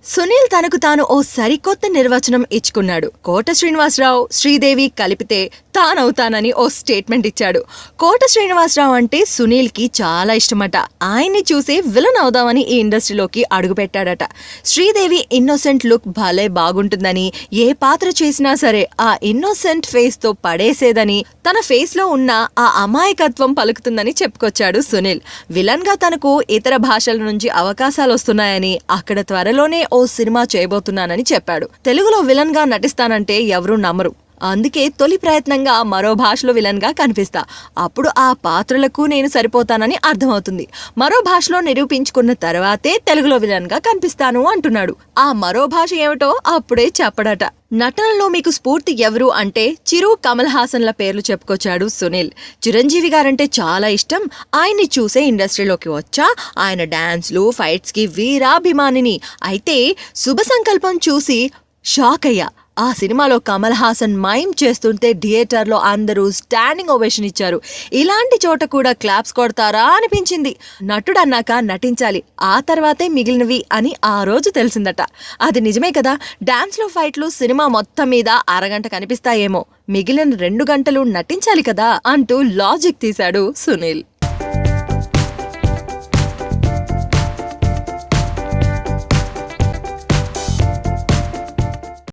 సునీల్ తనకు తాను ఓ సరికొత్త నిర్వచనం ఇచ్చుకున్నాడు. కోట శ్రీనివాసరావు, శ్రీదేవి కలిపితే తానవుతానని ఓ స్టేట్మెంట్ ఇచ్చాడు. కోట శ్రీనివాసరావు అంటే సునీల్ కి చాలా ఇష్టమట. ఆయన్ని చూసి విలన్ అవుదామని ఈ ఇండస్ట్రీలోకి అడుగుపెట్టాడట. శ్రీదేవి ఇన్నోసెంట్ లుక్ భలే బాగుంటుందని, ఏ పాత్ర చేసినా సరే ఆ ఇన్నోసెంట్ ఫేస్ తో పడేసేదని, తన ఫేస్ లో ఉన్న ఆ అమాయకత్వం పలుకుతుందని చెప్పుకొచ్చాడు సునీల్. విలన్ గా తనకు ఇతర భాషల నుంచి అవకాశాలు వస్తున్నాయని, అక్కడ త్వరలోనే ఓ సినిమా చేయబోతున్నానని చెప్పాడు. తెలుగులో విలన్ గా నటిస్తానంటే ఎవరూ నమ్మరు. అందుకే తొలి ప్రయత్నంగా మరో భాషలో విలన్ గా కనిపిస్తా. అప్పుడు ఆ పాత్రలకు నేను సరిపోతానని అర్థమవుతుంది. మరో భాషలో నిరూపించుకున్న తర్వాతే తెలుగులో విలన్ గా కనిపిస్తాను అంటున్నాడు. ఆ మరో భాష ఏమిటో అప్పుడే చెప్పడట. నటనలో మీకు స్ఫూర్తి ఎవరు అంటే చిరు, కమల్ హాసన్ల పేర్లు చెప్పుకొచ్చాడు సునీల్. చిరంజీవి గారంటే చాలా ఇష్టం. ఆయన్ని చూసే ఇండస్ట్రీలోకి వచ్చా. ఆయన డాన్స్లు, ఫైట్స్ కి వీరాభిమానిని. అయితే శుభ సంకల్పం చూసి షాక్ అయ్యా. ఆ సినిమాలో కమల్ హాసన్ మైమ్ చేస్తుంటే థియేటర్లో అందరూ స్టాండింగ్ ఓవేషన్ ఇచ్చారు. ఇలాంటి చోట కూడా క్లాప్స్ కొడతారా అనిపించింది. నటుడు అన్నాక నటించాలి, ఆ తర్వాతే మిగిలినవి అని ఆ రోజు తెలిసిందట. అది నిజమే కదా. డాన్స్లు, ఫైట్లు సినిమా మొత్తం మీద అరగంట కనిపిస్తాయేమో, మిగిలిన 2 గంటలు నటించాలి కదా అంటూ లాజిక్ తీశాడు సునీల్.